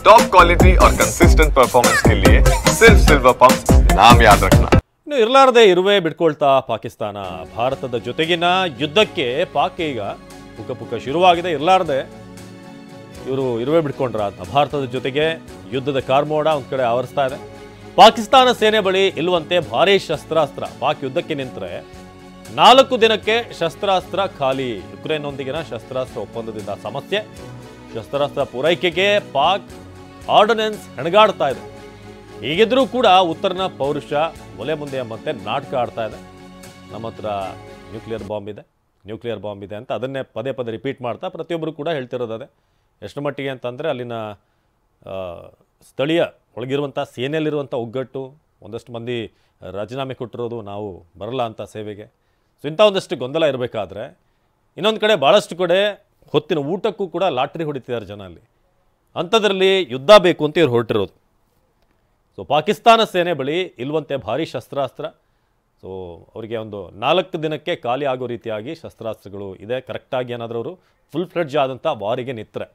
Top quality और consistent performance के लिए सिर्फ सिल्वर पंप नाम याद रखना। ಇನ್ನು ಇರಲಾರದೆ ಇರುವೆ ಬಿಟ್ಕೊಳ್ತಾ ಪಾಕಿಸ್ತಾನ ಭಾರತದ ಜೊತೆಗಿನ ಯುದ್ಧಕ್ಕೆ ಪಾಕ್ ಈಗ ಪುಕ್ಕ ಶುರುವಾಗಿದೆ. ಇರಲಾರದೆ ಇವರು ಇರುವೆ ಬಿಟ್ಕೊಂಡ್ರ ಅಂತ ಭಾರತದ ಜೊತೆಗೆ ಯುದ್ಧದ ಕಾರ್ಮೋಡ ಒಂದು ಕಡೆ ಆವರಿಸ್ತಾ ಇದೆ. ಪಾಕಿಸ್ತಾನ ಸೇನೆ ಬಳಿ ಇಲ್ಲವಂತೆ ಭಾರೀ ಶಸ್ತ್ರಾಸ್ತ್ರ. ಪಾಕ್ ಯುದ್ಧಕ್ಕೆ ನಿಂತರೆ 4 ದಿನಕ್ಕೆ ಶಸ್ತ್ರಾಸ್ತ್ರ ಖಾಲಿ. ಯುಕ್ರೇನ್ನೊಂದಿಗಿನ ಶಸ್ತ್ರಾಸ್ತ್ರ ಒಪ್ಪಂದದಿಂದ ಸಮಸ್ಯೆ. ಶಸ್ತ್ರಾಸ್ತ್ರ ಪೂರೈಕೆಗೆ ಪಾಕ್ ಆರ್ಡಿನೆನ್ಸ್ ಹೆಣಗಾಡ್ತಾ ಇದೆ. ಹೀಗಿದ್ರೂ ಕೂಡ ಉತ್ತರನ ಪೌರುಷ ಒಲೆ ಮುಂದೆ ಎಂಬಂತೆ ನಾಟಕ ಆಡ್ತಾ ಇದೆ. ನಮ್ಮ ಹತ್ರ ನ್ಯೂಕ್ಲಿಯರ್ ಬಾಂಬ್ ಇದೆ ಅಂತ ಅದನ್ನೇ ಪದೇ ರಿಪೀಟ್ ಮಾಡ್ತಾ ಪ್ರತಿಯೊಬ್ಬರು ಕೂಡ ಹೇಳ್ತಿರೋದೇ. ಎಷ್ಟು ಮಟ್ಟಿಗೆ ಅಂತಂದರೆ ಅಲ್ಲಿನ ಸ್ಥಳೀಯ ಒಳಗಿರುವಂಥ ಸೇನೆಯಲ್ಲಿರುವಂಥ ಒಗ್ಗಟ್ಟು, ಒಂದಷ್ಟು ಮಂದಿ ರಾಜೀನಾಮೆ ಕೊಟ್ಟಿರೋದು, ನಾವು ಬರಲ್ಲ ಅಂತ ಸೇವೆಗೆ. ಸೊ ಇಂಥ ಒಂದಷ್ಟು ಗೊಂದಲ ಇರಬೇಕಾದ್ರೆ ಇನ್ನೊಂದು ಕಡೆ ಭಾಳಷ್ಟು ಕಡೆ ಹೊತ್ತಿನ ಊಟಕ್ಕೂ ಕೂಡ ಲಾಟ್ರಿ ಹೊಡಿತಿದ್ದಾರೆ ಜನ ಅಲ್ಲಿ. ಅಂಥದ್ರಲ್ಲಿ ಯುದ್ಧ ಬೇಕು ಅಂತ ಇವ್ರು ಹೊರಟಿರೋದು. ಸೊ ಪಾಕಿಸ್ತಾನ ಸೇನೆ ಬಳಿ ಇಲ್ವಂತೆ ಭಾರೀ ಶಸ್ತ್ರಾಸ್ತ್ರ. ಸೊ ಅವರಿಗೆ ಒಂದು 4 ದಿನಕ್ಕೆ ಖಾಲಿ ಆಗೋ ರೀತಿಯಾಗಿ ಶಸ್ತ್ರಾಸ್ತ್ರಗಳು ಇದೆ. ಕರೆಕ್ಟಾಗಿ ಏನಾದರೂ ಅವರು ಫುಲ್ ಫ್ಲೆಡ್ಜ್ ಆದಂಥ ವಾರಿಗೆ ನಿಂತರೆ